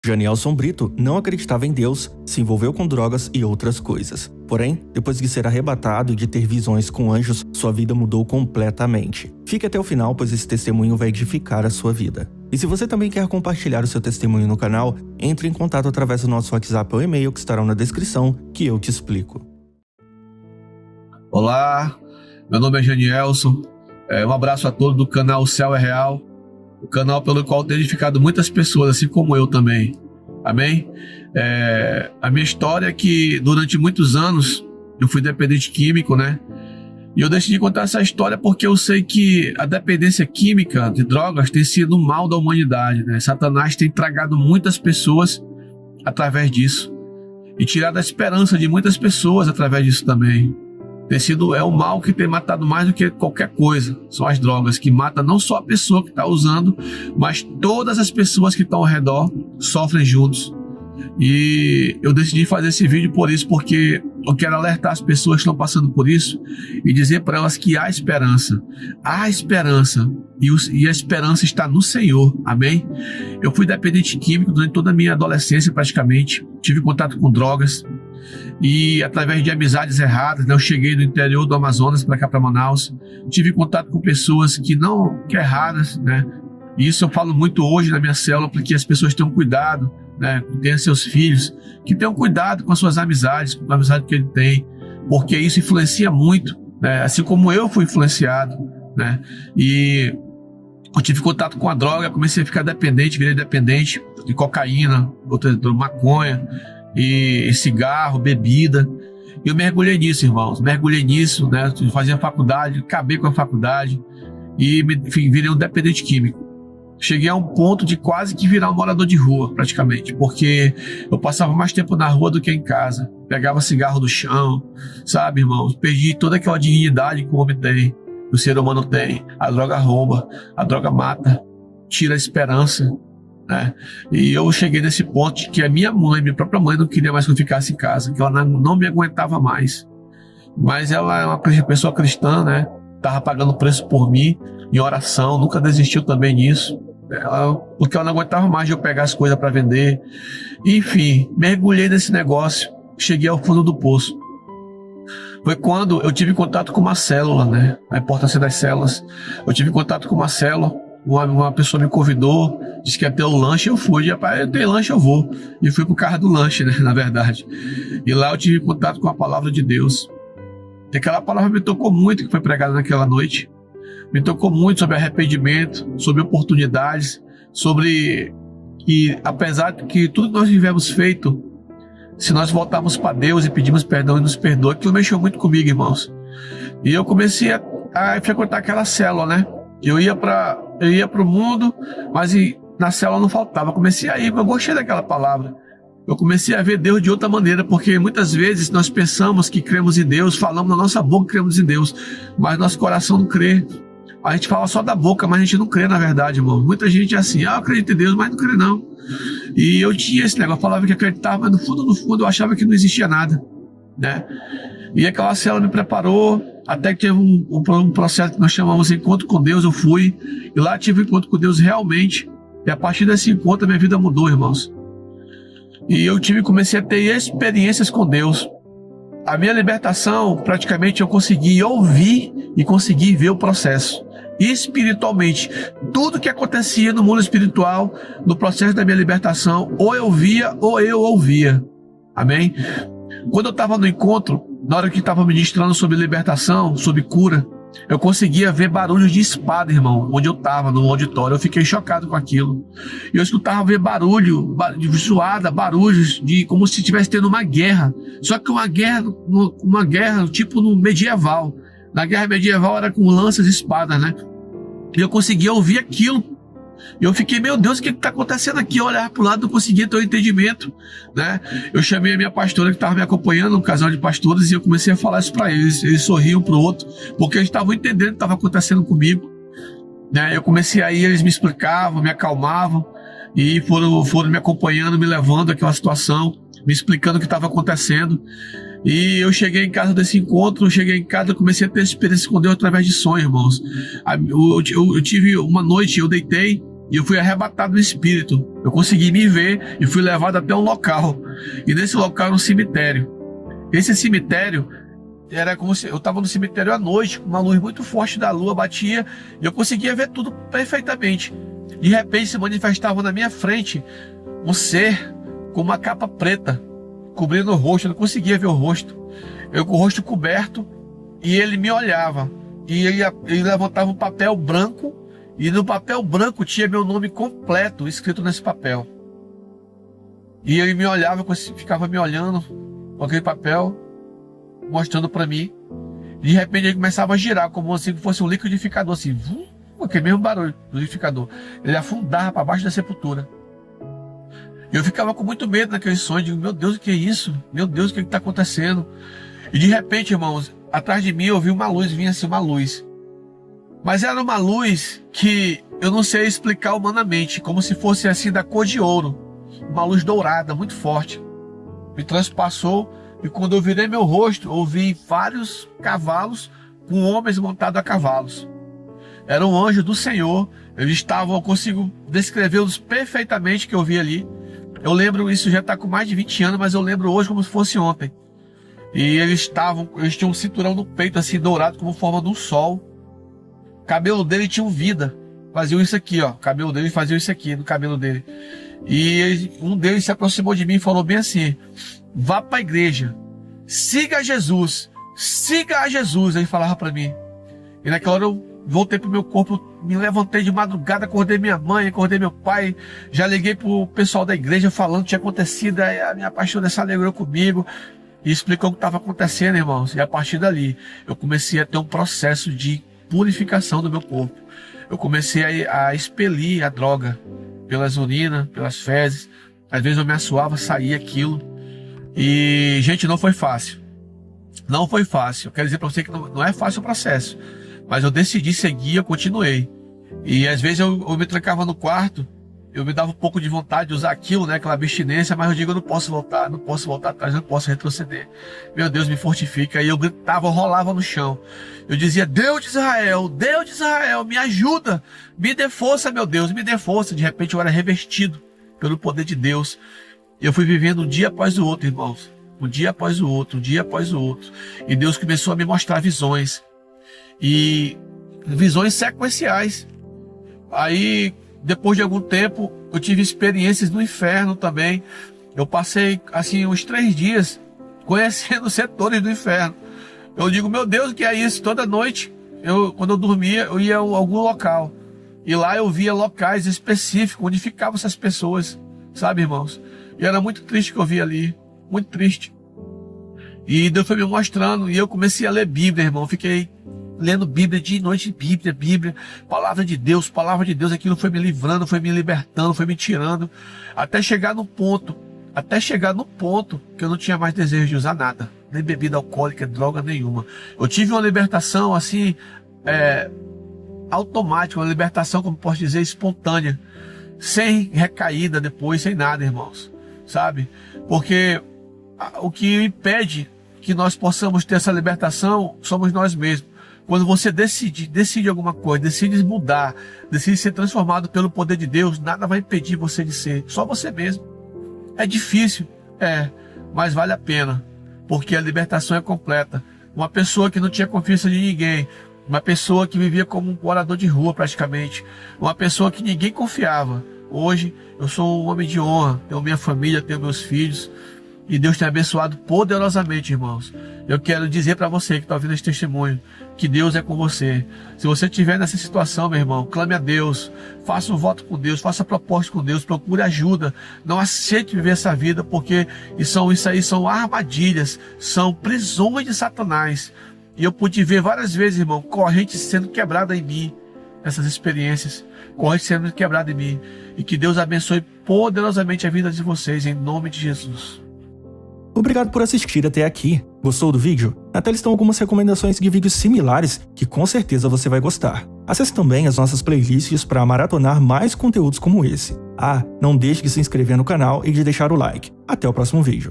Janielson Brito não acreditava em Deus, se envolveu com drogas e outras coisas. Porém, depois de ser arrebatado e de ter visões com anjos, sua vida mudou completamente. Fique até o final, pois esse testemunho vai edificar a sua vida. E se você também quer compartilhar o seu testemunho no canal, entre em contato através do nosso WhatsApp ou e-mail que estarão na descrição, que eu te explico. Olá, meu nome é Janielson. Um abraço a todos do canal O Céu é Real, o canal pelo qual tem edificado muitas pessoas, assim como eu também. Amém? A minha história é que durante muitos anos eu fui dependente químico, né? E eu decidi contar essa história porque eu sei que a dependência química de drogas tem sido um mal da humanidade, né? Satanás tem tragado muitas pessoas através disso e tirado a esperança de muitas pessoas através disso também. É o mal que tem matado mais do que qualquer coisa. São as drogas que matam não só a pessoa que está usando, mas todas as pessoas que estão ao redor sofrem juntos. E eu decidi fazer esse vídeo por isso, porque eu quero alertar as pessoas que estão passando por isso e dizer para elas que há esperança. Há esperança e a esperança está no Senhor. Amém? Eu fui dependente químico durante toda a minha adolescência praticamente. Tive contato com drogas. E através de amizades erradas, né, eu cheguei do interior do Amazonas para cá, para Manaus. Tive contato com pessoas que erradas, né? E isso eu falo muito hoje na minha célula, porque as pessoas tenham cuidado, né? Tenham seus filhos, que tenham cuidado com as suas amizades, com a amizade que ele tem, porque isso influencia muito, né? Assim como eu fui influenciado, né? E eu tive contato com a droga, comecei a ficar dependente, virei dependente de cocaína, maconha, e cigarro, bebida. E eu mergulhei nisso, irmãos. Mergulhei nisso, né? Eu fazia faculdade, acabei com a faculdade e virei um dependente químico. Cheguei a um ponto de quase que virar um morador de rua, praticamente, porque eu passava mais tempo na rua do que em casa. Pegava cigarro do chão, sabe, irmãos? Perdi toda aquela dignidade que o homem tem, que o ser humano tem. A droga rouba, a droga mata, tira a esperança. E eu cheguei nesse ponto de que a minha própria mãe não queria mais que eu ficasse em casa, que ela não me aguentava mais. Mas ela é uma pessoa cristã, né? Estava pagando preço por mim em oração, nunca desistiu também nisso. Porque ela não aguentava mais de eu pegar as coisas para vender. Enfim, mergulhei nesse negócio, cheguei ao fundo do poço. Foi quando eu tive contato com uma célula, né? A importância das células. Eu tive contato com uma célula. Uma pessoa me convidou, disse que ia ter um lanche, eu fui. Rapaz, eu tenho lanche, eu vou. E fui pro carro do lanche, né, na verdade. E lá eu tive contato com a palavra de Deus. E aquela palavra me tocou muito, que foi pregada naquela noite. Me tocou muito sobre arrependimento, sobre oportunidades, sobre que, apesar de que tudo que nós tivemos feito, se nós voltarmos para Deus e pedimos perdão e nos perdoa, aquilo mexeu muito comigo, irmãos. E eu comecei a frequentar aquela célula, né? Eu ia para o mundo, mas na célula não faltava. Eu comecei a ir, eu gostei daquela palavra. Eu comecei a ver Deus de outra maneira, porque muitas vezes nós pensamos que cremos em Deus, falamos na nossa boca que cremos em Deus, mas nosso coração não crê. A gente fala só da boca, mas a gente não crê na verdade, irmão. Muita gente é assim, eu acredito em Deus, mas não crê não. E eu tinha esse negócio, eu falava que acreditava, mas no fundo eu achava que não existia nada, né? E aquela célula me preparou, até que teve um processo que nós chamamos de encontro com Deus. Eu fui, e lá tive um encontro com Deus realmente, e a partir desse encontro a minha vida mudou, irmãos. E eu comecei a ter experiências com Deus. A minha libertação, praticamente eu consegui ouvir e consegui ver o processo. Espiritualmente, tudo que acontecia no mundo espiritual, no processo da minha libertação, ou eu via ou eu ouvia. Amém? Quando eu estava no encontro, na hora que estava ministrando sobre libertação, sobre cura, eu conseguia ver barulhos de espada, irmão, onde eu estava, no auditório. Eu fiquei chocado com aquilo. Eu escutava ver barulho de zoada, barulhos de como se estivesse tendo uma guerra. Só que uma guerra tipo no medieval. Na guerra medieval era com lanças e espadas, né? E eu conseguia ouvir aquilo. E eu fiquei, meu Deus, o que está acontecendo aqui? Eu olhava para o lado, não conseguia ter o entendimento, né? Eu chamei a minha pastora que estava me acompanhando, um casal de pastores, e eu comecei a falar isso para eles. Eles sorriam para o outro, porque eles estavam entendendo o que estava acontecendo comigo, né? Eu comecei aí, eles me explicavam, me acalmavam, e foram me acompanhando, me levando àquela situação, me explicando o que estava acontecendo. E eu cheguei em casa desse encontro, eu comecei a ter experiência com Deus através de sonhos, irmãos. Eu tive uma noite, eu deitei, e eu fui arrebatado no espírito. Eu consegui me ver e fui levado até um local. E nesse local era um cemitério. Esse cemitério era como se eu estava no cemitério à noite, com uma luz muito forte da lua batia, e eu conseguia ver tudo perfeitamente. De repente se manifestava na minha frente um ser com uma capa preta, cobrindo o rosto. Eu não conseguia ver o rosto. Eu com o rosto coberto, e ele me olhava. E ele levantava um papel branco, e no papel branco tinha meu nome completo escrito nesse papel. E ele me olhava, ficava me olhando com aquele papel, mostrando para mim. De repente ele começava a girar como se fosse um liquidificador, assim, aquele mesmo barulho do liquidificador. Ele afundava para baixo da sepultura. Eu ficava com muito medo naquele sonho. Digo, meu Deus, o que é isso? Meu Deus, o que está acontecendo? E de repente, irmãos, atrás de mim eu vi uma luz, vinha assim uma luz. Mas era uma luz que eu não sei explicar humanamente, como se fosse assim da cor de ouro. Uma luz dourada, muito forte. Me transpassou, e quando eu virei meu rosto, eu vi vários cavalos com homens montados a cavalos. Era um anjo do Senhor. Eles estavam, eu consigo descrevê-los perfeitamente, que eu vi ali. Eu lembro, isso já está com mais de 20 anos, mas eu lembro hoje como se fosse ontem. E eles tinham um cinturão no peito assim dourado, como forma de um sol. O cabelo dele tinha vida. Faziam isso aqui, ó. O cabelo dele fazia isso aqui no cabelo dele. E um deles se aproximou de mim e falou bem assim: vá para a igreja, siga a Jesus, siga a Jesus. Ele falava para mim. E naquela hora eu voltei pro meu corpo, me levantei de madrugada, acordei minha mãe, acordei meu pai, já liguei pro pessoal da igreja falando o que tinha acontecido. Aí a minha pastora se alegrou comigo e explicou o que estava acontecendo, irmãos. E a partir dali eu comecei a ter um processo de purificação do meu corpo. Eu comecei a expelir a droga pelas urinas, pelas fezes. Às vezes eu me assoava, saía aquilo. E, gente, não foi fácil. Não foi fácil. Eu quero dizer para você que não é fácil o processo. Mas eu decidi seguir, eu continuei. E às vezes eu me trancava no quarto, eu me dava um pouco de vontade de usar aquilo, né, aquela abstinência, mas eu digo, eu não posso voltar atrás, não posso retroceder. Meu Deus, me fortifica. E eu gritava, eu rolava no chão. Eu dizia, Deus de Israel, me ajuda, me dê força, meu Deus, me dê força. De repente eu era revestido pelo poder de Deus. Eu fui vivendo um dia após o outro, irmãos. Um dia após o outro, um dia após o outro. E Deus começou a me mostrar visões. E visões sequenciais. Aí, depois de algum tempo, eu tive experiências no inferno também. Eu passei, assim, uns 3 dias conhecendo os setores do inferno. Eu digo, meu Deus, o que é isso? Toda noite, quando eu dormia, eu ia a algum local. E lá eu via locais específicos onde ficavam essas pessoas, sabe, irmãos? E era muito triste o que eu via ali, muito triste. E Deus foi me mostrando, e eu comecei a ler Bíblia, irmão. Fiquei lendo Bíblia de noite, Bíblia, palavra de Deus, aquilo foi me livrando, foi me libertando, foi me tirando, até chegar no ponto que eu não tinha mais desejo de usar nada, nem bebida alcoólica, droga nenhuma. Eu tive uma libertação assim, automática, uma libertação, como posso dizer, espontânea, sem recaída depois, sem nada, irmãos, sabe? Porque o que impede que nós possamos ter essa libertação somos nós mesmos. Quando você decide alguma coisa, decide mudar, decide ser transformado pelo poder de Deus, nada vai impedir você de ser, só você mesmo. É difícil, mas vale a pena, porque a libertação é completa. Uma pessoa que não tinha confiança de ninguém, uma pessoa que vivia como um morador de rua praticamente, uma pessoa que ninguém confiava. Hoje eu sou um homem de honra, tenho minha família, tenho meus filhos, e Deus tem abençoado poderosamente, irmãos. Eu quero dizer para você que está ouvindo esse testemunho, que Deus é com você. Se você estiver nessa situação, meu irmão, clame a Deus, faça um voto com Deus, faça propósito com Deus, procure ajuda. Não aceite viver essa vida, porque isso aí são armadilhas, são prisões de Satanás. E eu pude ver várias vezes, irmão, correntes sendo quebradas em mim, essas experiências, correntes sendo quebradas em mim. E que Deus abençoe poderosamente a vida de vocês, em nome de Jesus. Obrigado por assistir até aqui. Gostou do vídeo? Na tela estão algumas recomendações de vídeos similares que com certeza você vai gostar. Acesse também as nossas playlists para maratonar mais conteúdos como esse. Não deixe de se inscrever no canal e de deixar o like. Até o próximo vídeo.